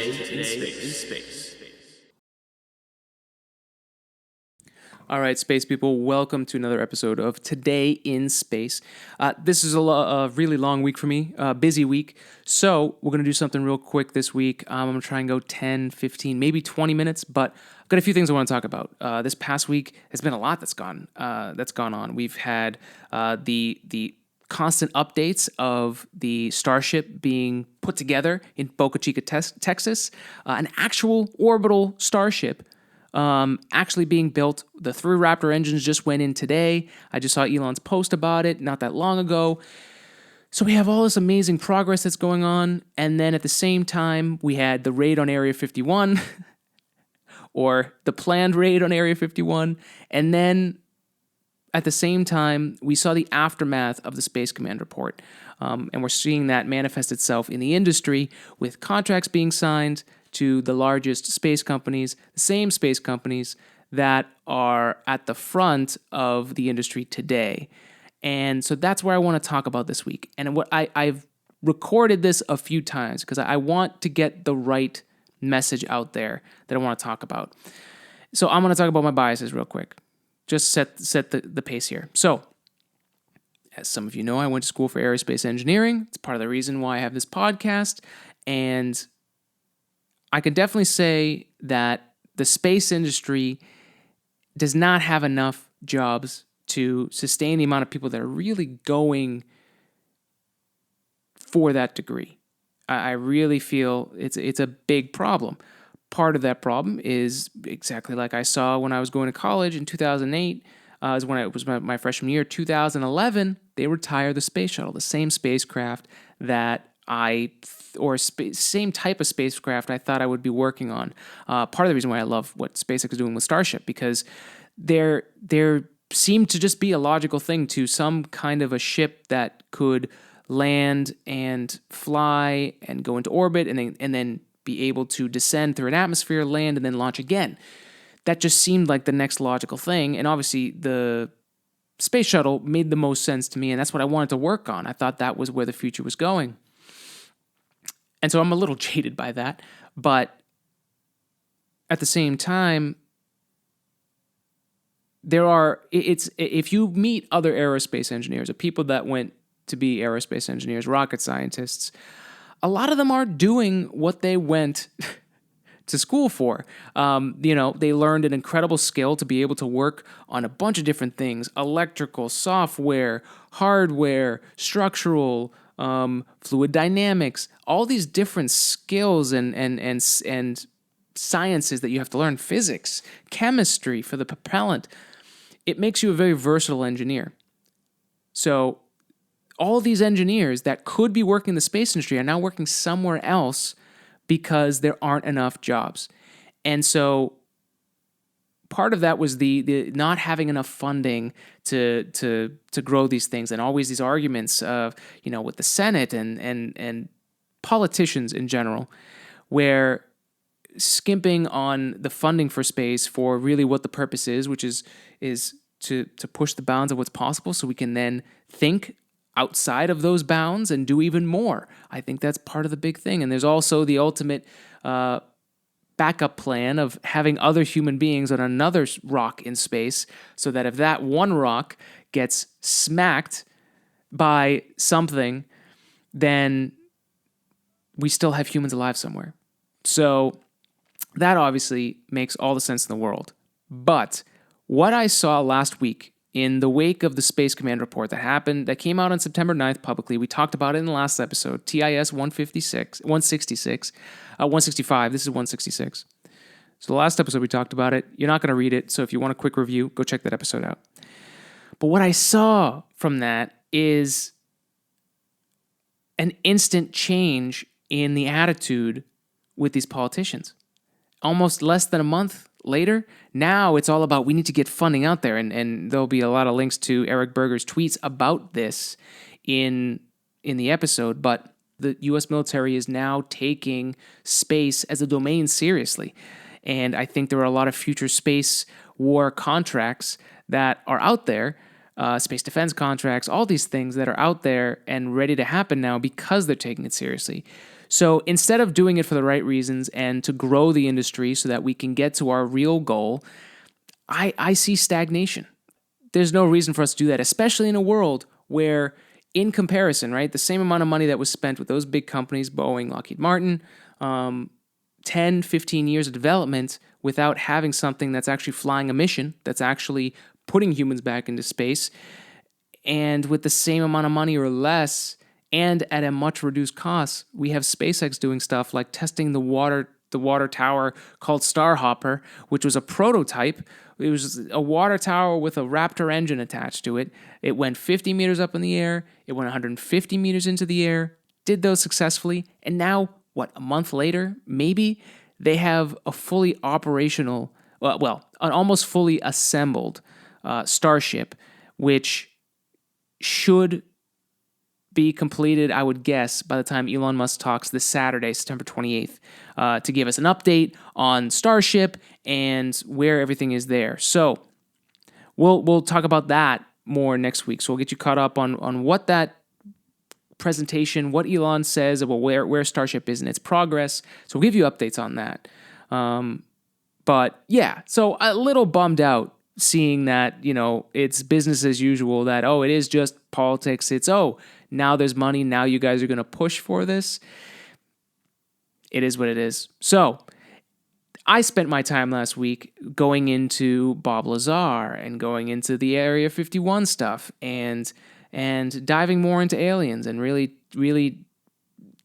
in space. All right, space people, welcome to another episode of Today in Space. This is a really long week for me, busy week. So we're going to do something real quick this week. I'm going to try and go 10, 15, maybe 20 minutes, but I've got a few things I want to talk about. This past week has been a lot that's gone on. We've had the constant updates of the Starship being put together in Boca Chica, Texas, an actual orbital Starship actually being built. The 3 Raptor engines just went in today. I just saw Elon's post about it not that long ago. So we have all this amazing progress that's going on. And then at the same time, we had the raid on Area 51 or the planned raid on Area 51. And then at the same time, we saw the aftermath of the Space Command report. And we're seeing that manifest itself in the industry with contracts being signed to the largest space companies, the same space companies that are at the front of the industry today. And so that's where I want to talk about this week. And what I've recorded this a few times because I want to get the right message out there that I want to talk about. So I'm going to talk about my biases real quick. Just set the pace here. So, as some of you know, I went to school for aerospace engineering. It's part of the reason why I have this podcast. And I can definitely say that the space industry does not have enough jobs to sustain the amount of people that are really going for that degree. I really feel it's a big problem. Part of that problem is exactly like I saw when I was going to college in 2008, is when it was my freshman year. 2011, they retired the space shuttle, the same spacecraft that same type of spacecraft I thought I would be working on. Part of the reason why I love what SpaceX is doing with Starship, because there seemed to just be a logical thing to some kind of a ship that could land and fly and go into orbit and then be able to descend through an atmosphere, land, and then launch again. That just seemed like the next logical thing. And obviously the space shuttle made the most sense to me, and that's what I wanted to work on. I thought that was where the future was going. And so I'm a little jaded by that. But at the same time, if you meet other aerospace engineers or people that went to be aerospace engineers, rocket scientists, a lot of them are doing what they went to school for. They learned an incredible skill to be able to work on a bunch of different things: electrical, software, hardware, structural, fluid dynamics, all these different skills and sciences that you have to learn, physics, chemistry for the propellant. It makes you a very versatile engineer. So all these engineers that could be working in the space industry are now working somewhere else because there aren't enough jobs. And so part of that was the not having enough funding to grow these things, and always these arguments of, with the Senate and politicians in general, where skimping on the funding for space for really what the purpose is, which is to push the bounds of what's possible so we can then think outside of those bounds and do even more. I think that's part of the big thing. And there's also the ultimate backup plan of having other human beings on another rock in space, so that if that one rock gets smacked by something, then we still have humans alive somewhere. So that obviously makes all the sense in the world. But what I saw last week in the wake of the Space Command report that came out on September 9th publicly, we talked about it in the last episode, TIS 165, this is 166. So the last episode we talked about it. You're not going to read it, so if you want a quick review, go check that episode out. But what I saw from that is an instant change in the attitude with these politicians. Almost less than a month later, now it's all about we need to get funding out there. And there'll be a lot of links to Eric Berger's tweets about this in the episode. But the U.S. military is now taking space as a domain seriously. And I think there are a lot of future space war contracts that are out there, space defense contracts, all these things that are out there and ready to happen now because they're taking it seriously. So instead of doing it for the right reasons and to grow the industry so that we can get to our real goal, I see stagnation. There's no reason for us to do that, especially in a world where, in comparison, right, the same amount of money that was spent with those big companies, Boeing, Lockheed Martin, 10, 15 years of development without having something that's actually flying a mission, that's actually putting humans back into space, and with the same amount of money or less, and at a much reduced cost, we have SpaceX doing stuff like testing the water tower called Starhopper, which was a prototype. It was a water tower with a Raptor engine attached to it. It went 50 meters up in the air. It went 150 meters into the air, did those successfully. And now, a month later, maybe, they have a fully operational, an almost fully assembled Starship, which should be completed, I would guess, by the time Elon Musk talks this Saturday, September 28th, to give us an update on Starship and where everything is there. So we'll talk about that more next week. So we'll get you caught up on what that presentation, what Elon says about where Starship is in its progress. So we'll give you updates on that. But yeah, so a little bummed out seeing that, it's business as usual, that, it is just politics. It's, now there's money. Now you guys are going to push for this. It is what it is. So I spent my time last week going into Bob Lazar and going into the Area 51 stuff and diving more into aliens and really, really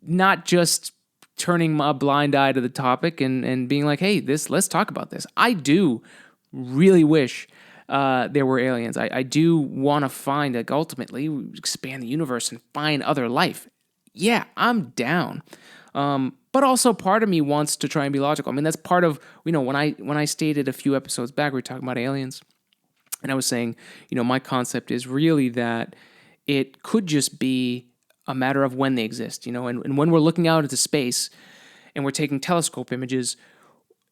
not just turning a blind eye to the topic and being like, hey, let's talk about this. I do really wish there were aliens. I do want to find, ultimately, expand the universe and find other life. Yeah, I'm down. But also part of me wants to try and be logical. I mean, that's part of, when I stated a few episodes back, we were talking about aliens, and I was saying, my concept is really that it could just be a matter of when they exist, and when we're looking out into space and we're taking telescope images,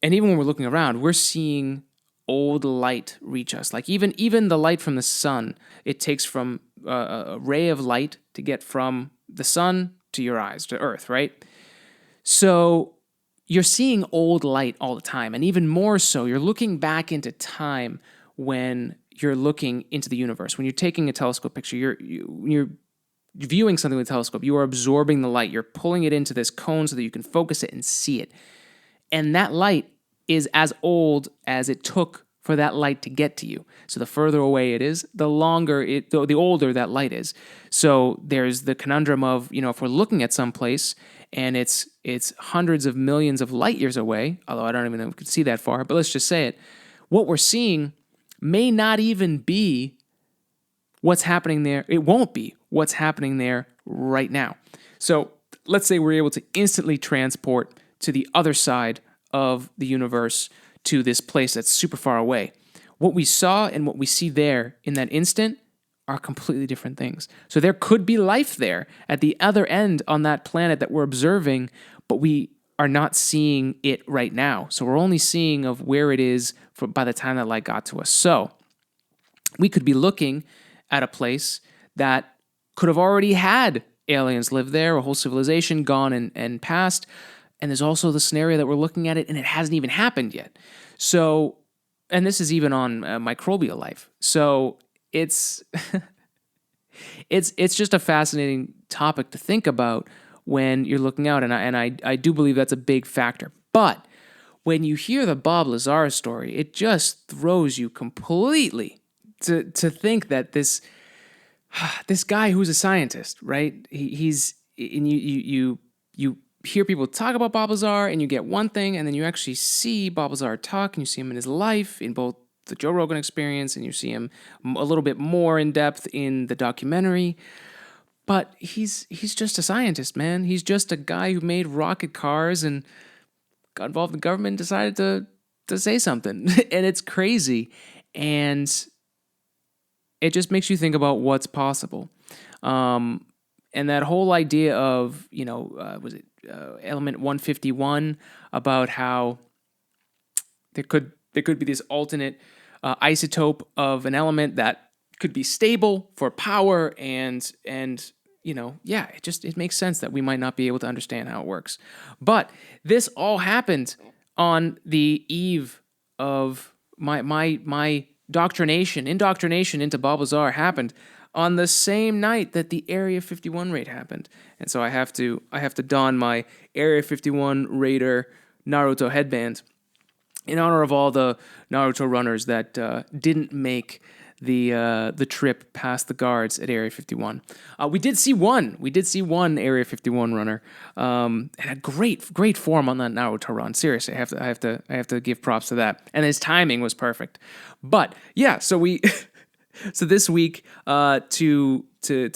and even when we're looking around, we're seeing old light reach us. Like even the light from the sun, it takes from a ray of light to get from the sun to your eyes, to Earth, right? So you're seeing old light all the time. And even more so, you're looking back into time when you're looking into the universe. When you're taking a telescope picture, when you're viewing something with a telescope, you are absorbing the light. You're pulling it into this cone so that you can focus it and see it. And that light is as old as it took for that light to get to you. So the further away it is, the older that light is. So there's the conundrum of, if we're looking at some place and it's hundreds of millions of light years away, although I don't even know if we could see that far, but let's just say it, what we're seeing may not even be what's happening there. It won't be what's happening there right now. So let's say we're able to instantly transport to the other side of the universe, to this place that's super far away. What we saw and what we see there in that instant are completely different things. So there could be life there at the other end on that planet that we're observing, but we are not seeing it right now. So we're only seeing of where it is by the time that light got to us. So we could be looking at a place that could have already had aliens live there, a whole civilization gone and passed. And there's also the scenario that we're looking at it and it hasn't even happened yet. So, and this is even on microbial life. So it's it's just a fascinating topic to think about when you're looking out. And I do believe that's a big factor. But when you hear the Bob Lazar story, it just throws you completely to think that this guy who's a scientist, right? He's and you hear people talk about Bob Lazar and you get one thing, and then you actually see Bob Lazar talk and you see him in his life in both the Joe Rogan Experience and you see him a little bit more in depth in the documentary. But he's just a scientist, man. He's just a guy who made rocket cars and got involved in the government and decided to say something. And it's crazy. And it just makes you think about what's possible. And that whole idea of, was it element 151, about how there could be this alternate isotope of an element that could be stable for power and it makes sense that we might not be able to understand how it works. But this all happened on the eve of my indoctrination into Bob Lazar happened on the same night that the Area 51 raid happened. And so I have to don my Area 51 Raider Naruto headband in honor of all the Naruto runners that didn't make the trip past the guards at Area 51. We did see one Area 51 runner, and a great form on that Naruto run. Seriously, I have to give props to that. And his timing was perfect. But yeah, so we so this week to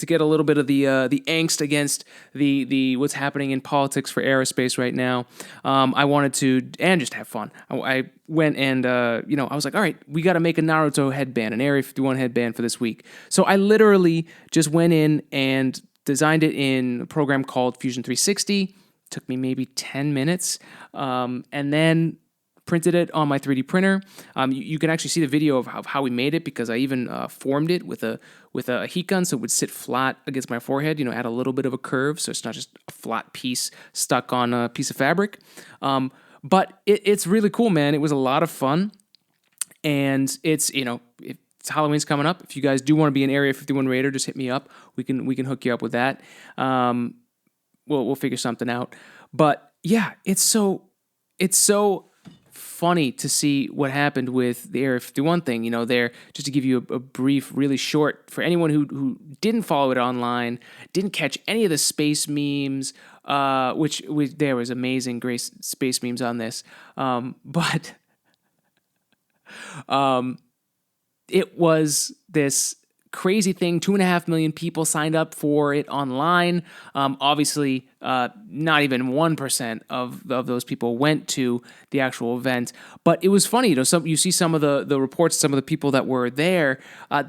get a little bit of the angst against the what's happening in politics for aerospace right now, I wanted to and just have fun. I went and I was like, all right, we got to make a Naruto headband, an Area 51 headband for this week. So I literally just went in and designed it in a program called Fusion 360. Took me maybe 10 minutes, and then printed it on my 3D printer. You can actually see the video of how we made it, because I even formed it with a heat gun so it would sit flat against my forehead, add a little bit of a curve so it's not just a flat piece stuck on a piece of fabric. But it's really cool, man. It was a lot of fun. And it's Halloween's coming up. If you guys do want to be an Area 51 Raider, just hit me up. We can hook you up with that. We'll figure something out. But yeah, it's so funny to see what happened with the Area 51 thing. There, just to give you a brief, really short, for anyone who didn't follow it online, didn't catch any of the space memes, which there was amazing great space memes on this, but it was this crazy thing. 2.5 million people signed up for it online. Obviously, not even 1% of those people went to the actual event. But it was funny. You see some of the reports, some of the people that were there,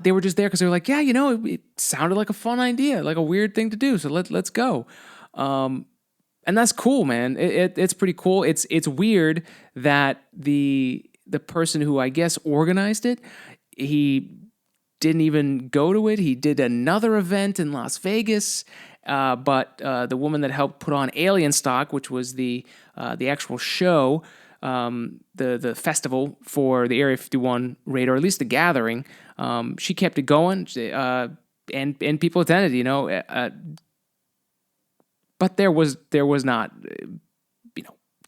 they were just there because they were like, yeah, it sounded like a fun idea, like a weird thing to do. So let's go. And that's cool, man. It's pretty cool. It's weird that the person who I guess organized it, he didn't even go to it. He did another event in Las Vegas, but the woman that helped put on Alien Stock, which was the actual show, the festival for the Area 51 raid, or at least the gathering, she kept it going, and people attended. But there was not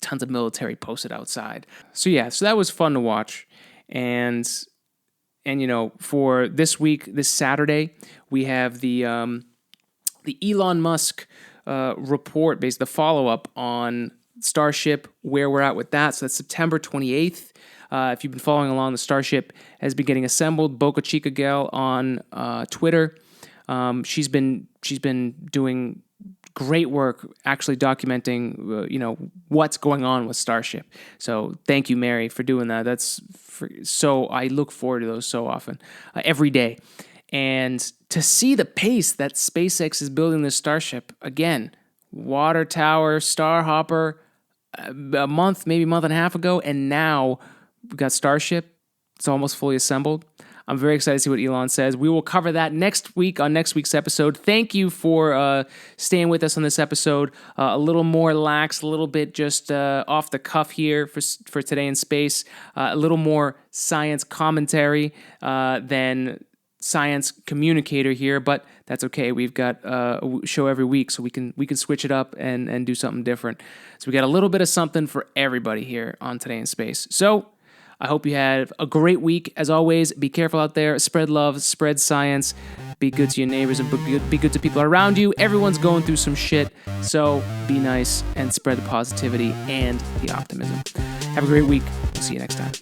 tons of military posted outside. So that was fun to watch, and for this week, this Saturday, we have the Elon Musk report, based the follow-up on Starship, where we're at with that. So that's September 28th. If you've been following along, the Starship has been getting assembled. Boca Chica Gal on Twitter, she's been doing great work actually documenting, what's going on with Starship. So thank you, Mary, for doing that. So I look forward to those so often, every day. And to see the pace that SpaceX is building this Starship, again, water tower, star hopper, a month, maybe month and a half ago, and now we've got Starship. It's almost fully assembled. I'm very excited to see what Elon says. We will cover that next week on next week's episode. Thank you for staying with us on this episode. A little more lax, a little bit just off the cuff here for Today in Space. A little more science commentary than science communicator here, but that's okay. We've got a show every week, so we can switch it up and do something different. So we got a little bit of something for everybody here on Today in Space. So I hope you have a great week. As always, be careful out there. Spread love, spread science. Be good to your neighbors and be good to people around you. Everyone's going through some shit, so be nice and spread the positivity and the optimism. Have a great week. We'll see you next time.